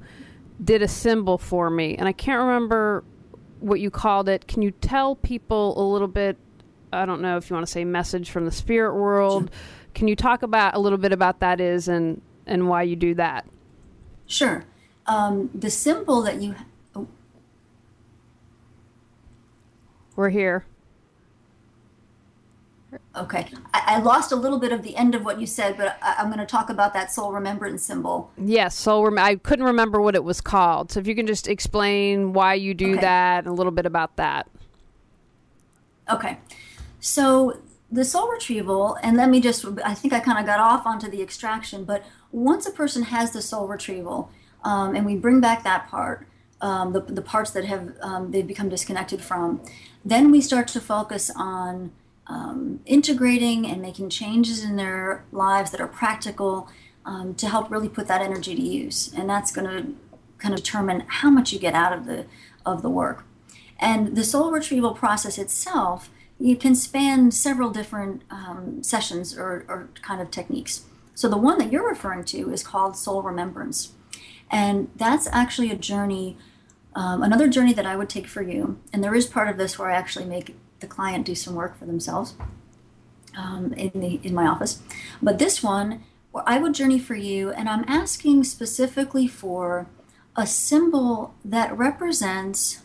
did a symbol for me, and I can't remember what you called it. Can you tell people a little bit? I don't know if you want to say message from the spirit world. Sure. Can you talk about a little bit about that is and why you do that? Sure. The symbol that you... We're here. Okay. I lost a little bit of the end of what you said, but I'm going to talk about that soul remembrance symbol. Yes, I couldn't remember what it was called. So if you can just explain why you do that and a little bit about that. Okay. So the soul retrieval, and I think I kind of got off onto the extraction, but once a person has the soul retrieval, and we bring back that part, the parts that they've become disconnected from, then we start to focus on integrating and making changes in their lives that are practical to help really put that energy to use. And that's going to kind of determine how much you get out of the work. And the soul retrieval process itself, you can span several different sessions or kind of techniques. So the one that you're referring to is called soul remembrance. And that's actually a journey, another journey that I would take for you. And there is part of this where I actually make the client do some work for themselves in my office. But this one, I would journey for you, and I'm asking specifically for a symbol that represents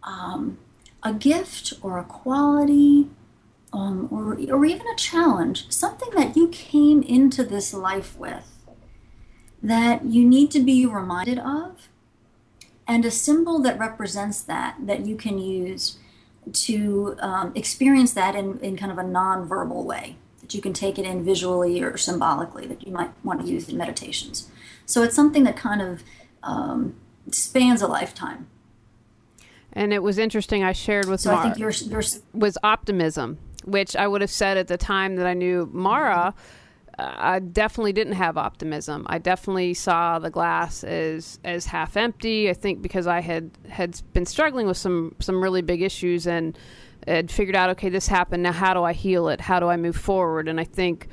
a gift or a quality or even a challenge, something that you came into this life with that you need to be reminded of, and a symbol that represents that you can use to experience that in kind of a non-verbal way, that you can take it in visually or symbolically, that you might want to use in meditations. So it's something that kind of spans a lifetime. And it was interesting, I shared with Mara, I think yours was optimism, which I would have said at the time that I knew Mara, I definitely didn't have optimism. I definitely saw the glass as half empty. I think because I had been struggling with some really big issues and had figured out, okay, this happened. Now how do I heal it? How do I move forward? And I think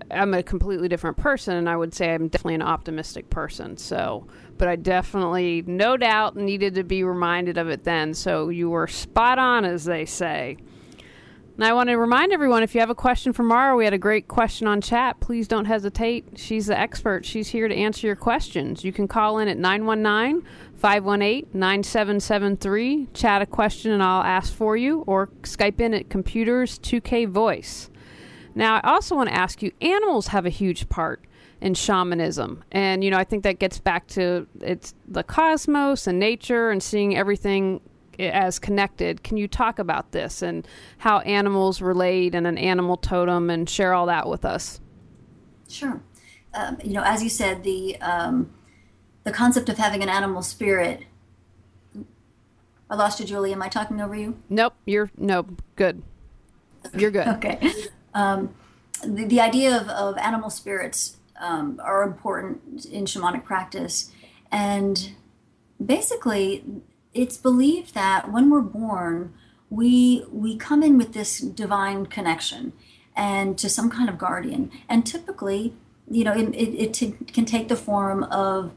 I'm a completely different person, and I would say I'm definitely an optimistic person. So, but I definitely, no doubt, needed to be reminded of it then. So you were spot on, as they say. And I want to remind everyone, if you have a question for Mara, we had a great question on chat. Please don't hesitate. She's the expert. She's here to answer your questions. You can call in at 919-518-9773, chat a question, and I'll ask for you, or Skype in at Computers 2K Voice. Now, I also want to ask you, animals have a huge part in shamanism. And, I think that gets back to it's the cosmos and nature and seeing everything as connected. Can you talk about this and how animals relate and an animal totem, and share all that with us? Sure. As you said, the concept of having an animal spirit. I lost you, Julie. Am I talking over you? Nope. Good. You're good. Okay. The idea of animal spirits are important in shamanic practice, and basically, it's believed that when we're born, we come in with this divine connection and to some kind of guardian. And typically, it can take the form of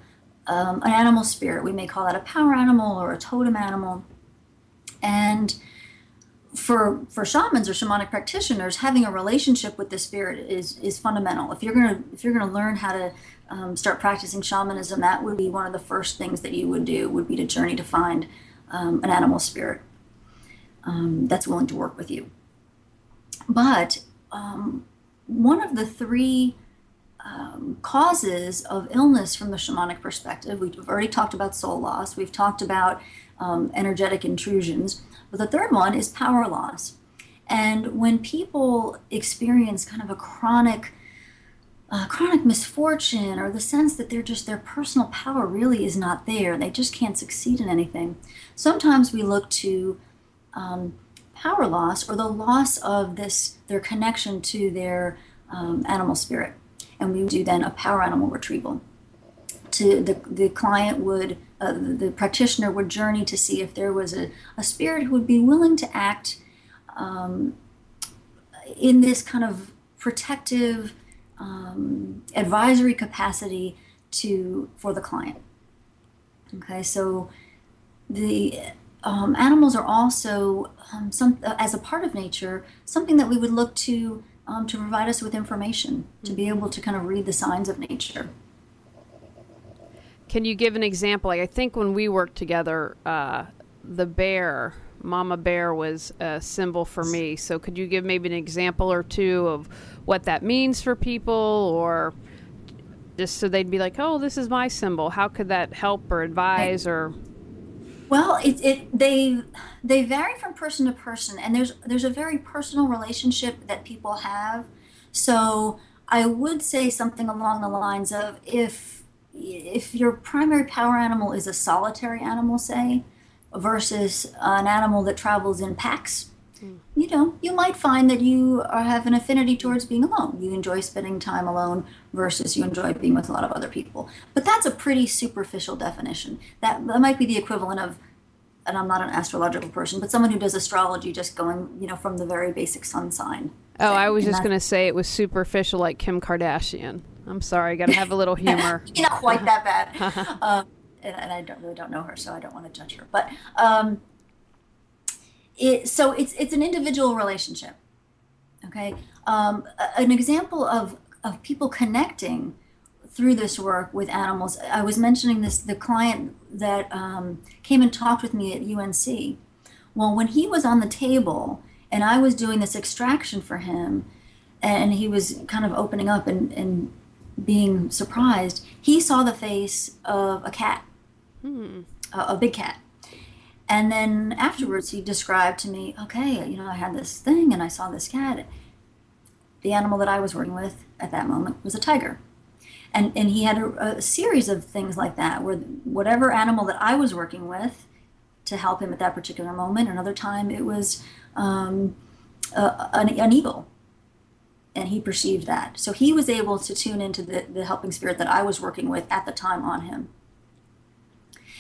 an animal spirit. We may call that a power animal or a totem animal. And for shamans or shamanic practitioners, having a relationship with the spirit is fundamental. If you're gonna learn how to start practicing shamanism, that would be one of the first things that you would do, would be to journey to find an animal spirit that's willing to work with you. But one of the three causes of illness from the shamanic perspective, we've already talked about soul loss, we've talked about energetic intrusions, but the third one is power loss. And when people experience kind of a chronic misfortune, or the sense that their personal power really is not there, they just can't succeed in anything, sometimes we look to power loss, or the loss of their connection to their animal spirit. And we do then a power animal retrieval. The client would, the practitioner would journey to see if there was a spirit who would be willing to act in this kind of protective, advisory capacity for the client. Okay, so the animals are also as a part of nature, something that we would look to provide us with information, to be able to kind of read the signs of nature. Can you give an example? Like, I think when we worked together, the bear, Mama Bear, was a symbol for me. So could you give maybe an example or two of what that means for people, or just so they'd be like, oh, this is my symbol. How could that help or advise? Or well, they vary from person to person, and there's a very personal relationship that people have. So I would say something along the lines of, if your primary power animal is a solitary animal, say, versus an animal that travels in packs, you might find that you have an affinity towards being alone. You enjoy spending time alone versus you enjoy being with a lot of other people. But that's a pretty superficial definition. That might be the equivalent of, and I'm not an astrological person, but someone who does astrology just going, from the very basic sun sign. Oh, I was just going to say it was superficial, like Kim Kardashian. I'm sorry, got to have a little humor. Not quite that bad. And I don't know her, so I don't want to judge her. But it's an individual relationship. Okay, an example of people connecting through this work with animals. I was mentioning the client that came and talked with me at UNC. Well, when he was on the table and I was doing this extraction for him, and he was kind of opening up and being surprised, he saw the face of a cat, a big cat. And then afterwards he described to me, okay, I had this thing and I saw this cat. The animal that I was working with at that moment was a tiger. And he had a series of things like that, where whatever animal that I was working with to help him at that particular moment, another time it was an eagle. And he perceived that. So he was able to tune into the helping spirit that I was working with at the time on him.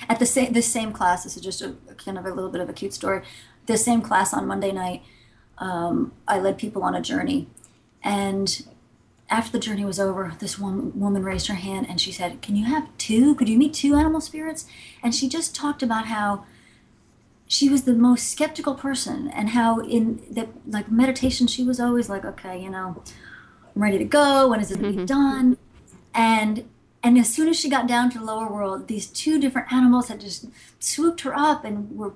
At this same class, this is just a kind of a little bit of a cute story. This same class on Monday night, I led people on a journey. And after the journey was over, this one woman raised her hand and she said, could you meet two animal spirits? And she just talked about how she was the most skeptical person, and how in the meditation she was always like, okay, I'm ready to go. When is it going to be done? And as soon as she got down to the lower world, these two different animals had just swooped her up and were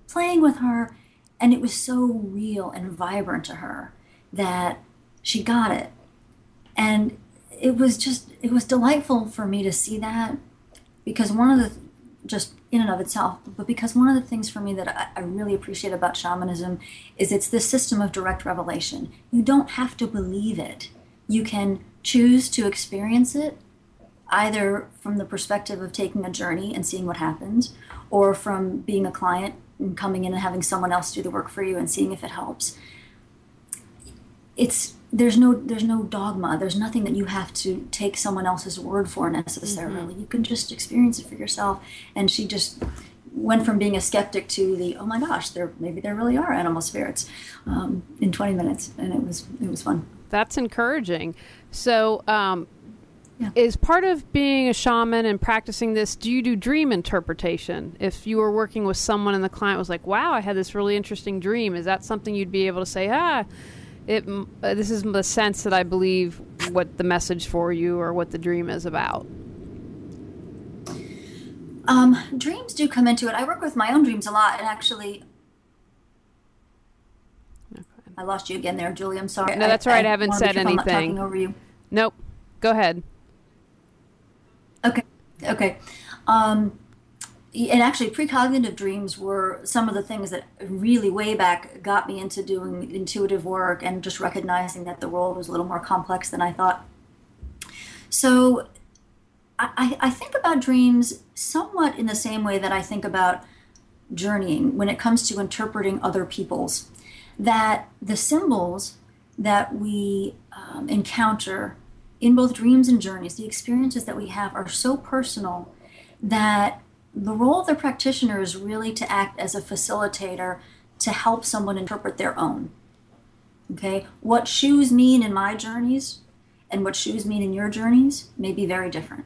playing with her, and it was so real and vibrant to her that she got it. And it was delightful for me to see that, because one of the just in and of itself, but because one of the things for me that I really appreciate about shamanism is it's this system of direct revelation. You don't have to believe it. You can choose to experience it either from the perspective of taking a journey and seeing what happens, or from being a client and coming in and having someone else do the work for you and seeing if it helps. There's no dogma. There's nothing that you have to take someone else's word for necessarily. You can just experience it for yourself. And she just went from being a skeptic to the, oh my gosh, maybe there really are animal spirits, in 20 minutes, and it was fun. That's encouraging. So, is part of being a shaman and practicing this, do you do dream interpretation? If you were working with someone and the client was like, wow, I had this really interesting dream, is that something you'd be able to say, this is the sense that I believe what the message for you or what the dream is about? Dreams do come into it. I work with my own dreams a lot, and actually, I lost you again there, Julie. I'm sorry. No, that's right. I haven't said anything. I'm not talking over you. Nope. Go ahead. Okay. And actually, precognitive dreams were some of the things that really way back got me into doing intuitive work and just recognizing that the world was a little more complex than I thought. So I think about dreams somewhat in the same way that I think about journeying when it comes to interpreting other people's. That the symbols that we encounter in both dreams and journeys, the experiences that we have are so personal that the role of the practitioner is really to act as a facilitator to help someone interpret their own. Okay? What shoes mean in my journeys and what shoes mean in your journeys may be very different.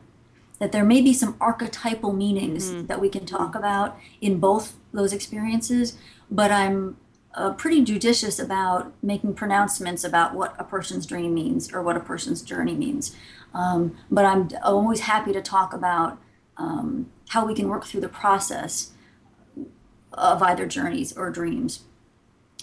That there may be some archetypal meanings that we can talk about in both those experiences, but I'm pretty judicious about making pronouncements about what a person's dream means or what a person's journey means. But I'm always happy to talk about how we can work through the process of either journeys or dreams.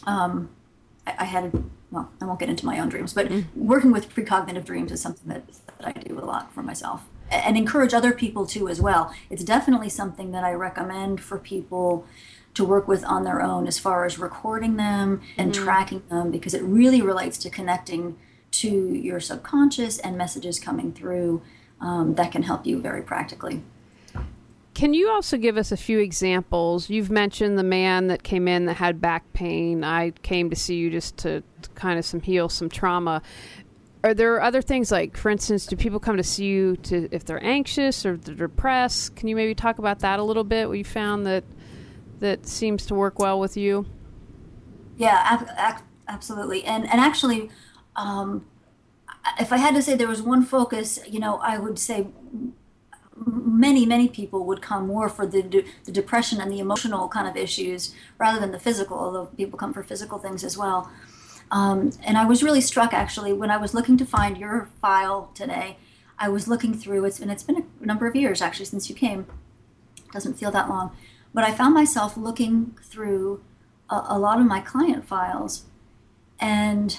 I won't get into my own dreams, but working with precognitive dreams is something that I do a lot for myself and encourage other people to as well. It's definitely something that I recommend for people to work with on their own as far as recording them and tracking them, because it really relates to connecting to your subconscious and messages coming through that can help you very practically. Can you also give us a few examples? You've mentioned the man that came in that had back pain. I came to see you just to kind of heal some trauma. Are there other things, like, for instance, do people come to see you if they're anxious or they're depressed? Can you maybe talk about that a little bit, what you found that seems to work well with you? Yeah, absolutely. And actually, if I had to say there was one focus, I would say many people would come more for the depression and the emotional kind of issues rather than the physical, although people come for physical things as well. And I was really struck, actually, when I was looking to find your file today. I was looking through it's been a number of years, actually, since you came. It doesn't feel that long. But I found myself looking through a lot of my client files, and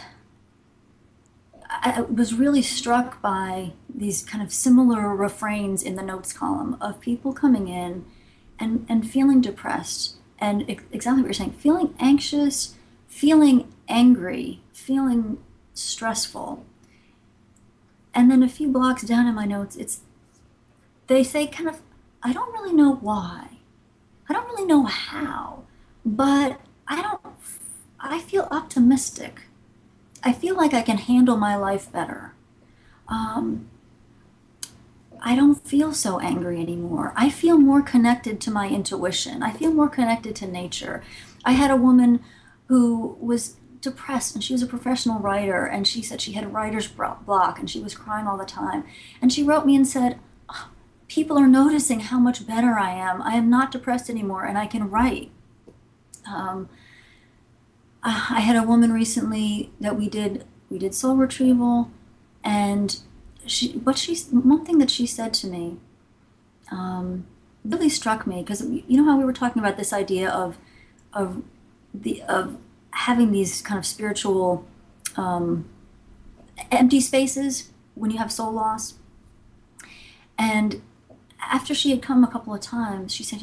I was really struck by these kind of similar refrains in the notes column of people coming in and feeling depressed, and exactly what you're saying, feeling anxious, feeling angry, feeling stressful. And then a few blocks down in my notes, they say kind of, I don't really know why. I don't really know how, but I feel optimistic. I feel like I can handle my life better. I don't feel so angry anymore. I feel more connected to my intuition. I feel more connected to nature. I had a woman who was depressed, and she was a professional writer, and she said she had writer's block, and she was crying all the time. And she wrote me and said, people are noticing how much better I am. I am not depressed anymore, and I can write. I had a woman recently that we did soul retrieval, and one thing that she said to me really struck me, because you know how we were talking about this idea of having these kind of spiritual empty spaces when you have soul loss. And after she had come a couple of times, she said,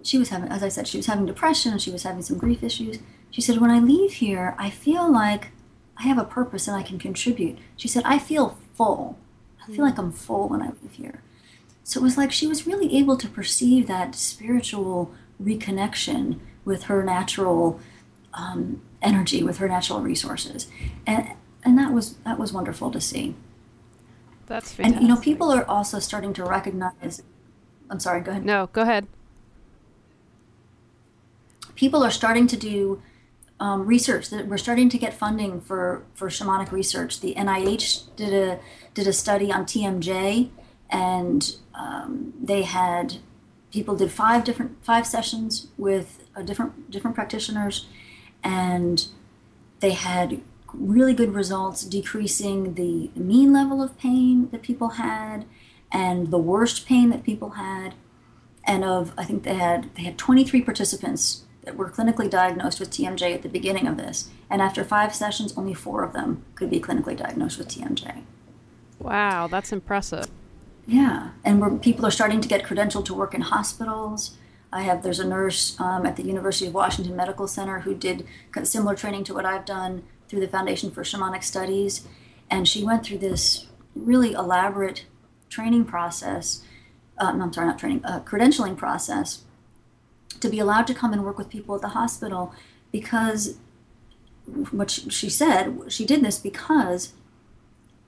she was having, as I said, she was having depression and she was having some grief issues. She said, when I leave here, I feel like I have a purpose and I can contribute. She said, I feel full. I feel like I'm full when I leave here. So it was like she was really able to perceive that spiritual reconnection with her natural energy, with her natural resources. And that was wonderful to see. That's fantastic. And, people are also starting to recognize, I'm sorry, go ahead. No, go ahead. People are starting to do research. That we're starting to get funding for shamanic research. The NIH did a study on TMJ, and they had people did 5 sessions with different practitioners, and they had really good results, decreasing the mean level of pain that people had and the worst pain that people had. And I think they had 23 participants that were clinically diagnosed with TMJ at the beginning of this. And after 5 sessions, only 4 of them could be clinically diagnosed with TMJ. Wow, that's impressive. Yeah, and people are starting to get credentialed to work in hospitals. There's a nurse at the University of Washington Medical Center who did similar training to what I've done through the Foundation for Shamanic Studies. And she went through this really elaborate training process, credentialing process, to be allowed to come and work with people at the hospital, because what she said, she did this because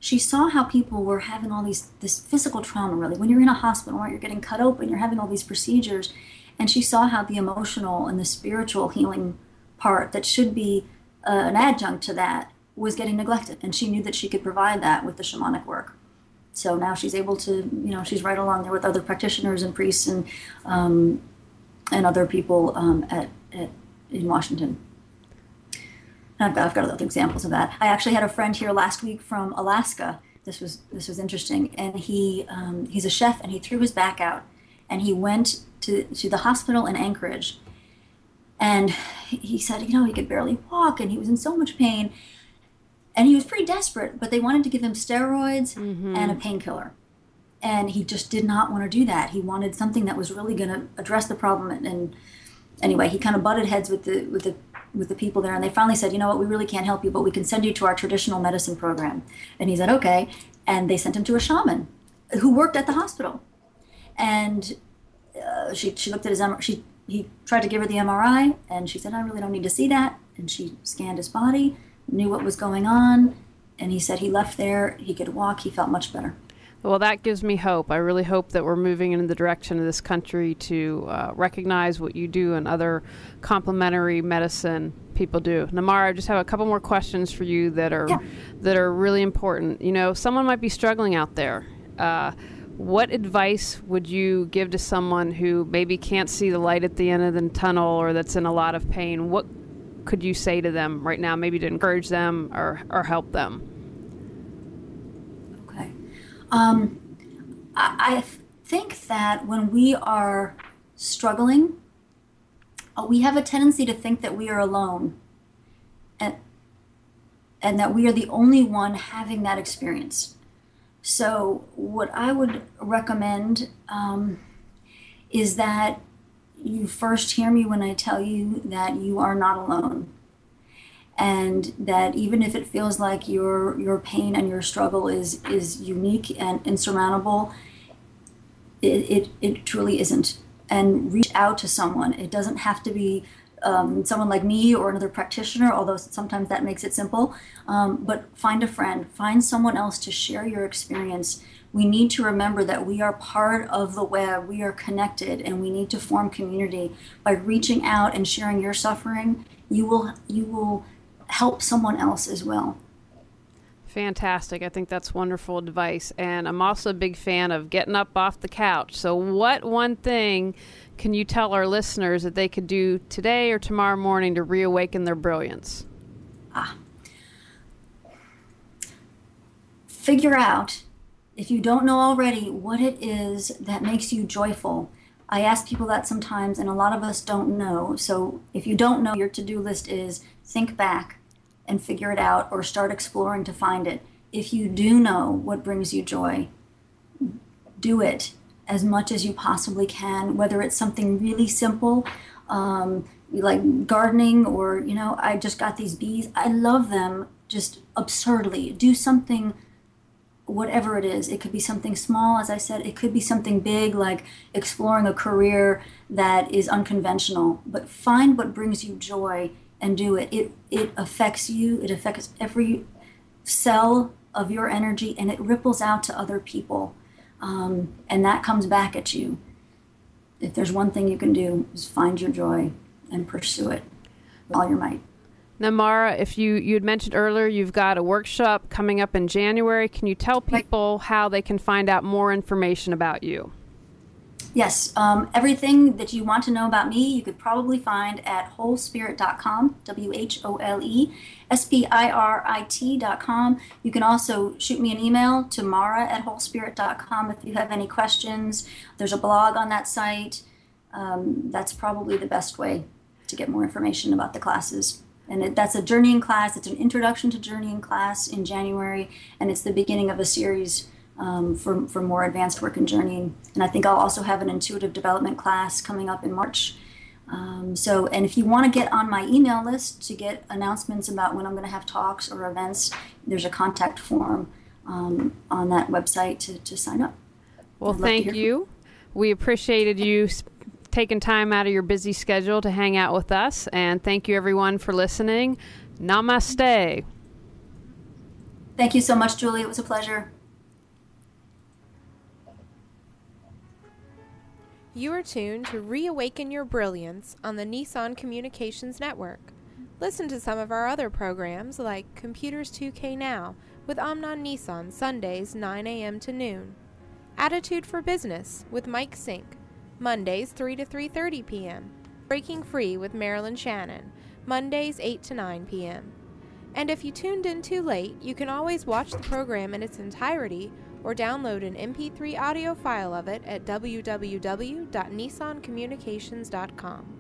she saw how people were having all this physical trauma, really. When you're in a hospital, right, you're getting cut open, you're having all these procedures, and she saw how the emotional and the spiritual healing part that should be an adjunct to that was getting neglected, and she knew that she could provide that with the shamanic work. So now she's able to, she's right along there with other practitioners and priests and other people in Washington. I've got other examples of that. I actually had a friend here last week from Alaska. This was interesting, and he's a chef, and he threw his back out, and he went to the hospital in Anchorage, and he said, he could barely walk, and he was in so much pain, and he was pretty desperate, but they wanted to give him steroids and a painkiller, and he just did not want to do that. He wanted something that was really going to address the problem, and anyway, he kind of butted heads with the people there, and they finally said, we really can't help you, but we can send you to our traditional medicine program. And he said, okay. And they sent him to a shaman who worked at the hospital. And she looked at his MRI. He tried to give her the MRI, and she said, I really don't need to see that. And she scanned his body, knew what was going on, and he said he left there, he could walk, he felt much better. Well, that gives me hope. I really hope that we're moving in the direction of this country to recognize what you do and other complementary medicine people do. Namara, I just have a couple more questions for you that are really important. Someone might be struggling out there. What advice would you give to someone who maybe can't see the light at the end of the tunnel, or that's in a lot of pain? What could you say to them right now, maybe to encourage them or help them? I think that when we are struggling, we have a tendency to think that we are alone, and that we are the only one having that experience. So what I would recommend is that you first hear me when I tell you that you are not alone. And that even if it feels like your pain and your struggle is unique and insurmountable, it truly isn't. And reach out to someone. It doesn't have to be someone like me or another practitioner, although sometimes that makes it simple. But find a friend, find someone else to share your experience. We need to remember that we are part of the web, we are connected, and we need to form community. By reaching out and sharing your suffering, you will help someone else as well. Fantastic. I think that's wonderful advice. And I'm also a big fan of getting up off the couch. So what one thing can you tell our listeners that they could do today or tomorrow morning to reawaken their brilliance? Figure out, if you don't know already, what it is that makes you joyful. I ask people that sometimes, and a lot of us don't know. So if you don't know, your to-do list is think back and figure it out, or start exploring to find it. If you do know what brings you joy, do it as much as you possibly can, whether it's something really simple, like gardening, or, I just got these bees. I love them just absurdly. Do something, whatever it is. It could be something small, as I said. It could be something big, like exploring a career that is unconventional. But find what brings you joy and do it. It affects you. It affects every cell of your energy, and it ripples out to other people. And that comes back at you. If there's one thing you can do, is find your joy and pursue it with all your might. Now, Mara, if you had mentioned earlier you've got a workshop coming up in January, can you tell people how they can find out more information about you? Yes, everything that you want to know about me, you could probably find at wholespirit.com, WHOLESPIRIT.com. You can also shoot me an email to mara@wholespirit.com if you have any questions. There's a blog on that site. That's probably the best way to get more information about the classes. And that's a journeying class. It's an introduction to journeying class in January, and it's the beginning of a series for more advanced work in journeying. And I think I'll also have an intuitive development class coming up in March. And if you want to get on my email list to get announcements about when I'm going to have talks or events, there's a contact form on that website to sign up. Well, thank you. We appreciated you taking time out of your busy schedule to hang out with us. And thank you, everyone, for listening. Namaste. Thank you so much, Julie. It was a pleasure. You are tuned to Reawaken Your Brilliance on the Nissan Communications Network. Listen to some of our other programs like Computers 2K Now with Amnon Nissan, Sundays 9 a.m. to noon. Attitude for Business with Mike Sink, Mondays 3 to 3:30 p.m. Breaking Free with Marilyn Shannon, Mondays 8 to 9 p.m. And if you tuned in too late, you can always watch the program in its entirety or download an MP3 audio file of it at www.nissancommunications.com.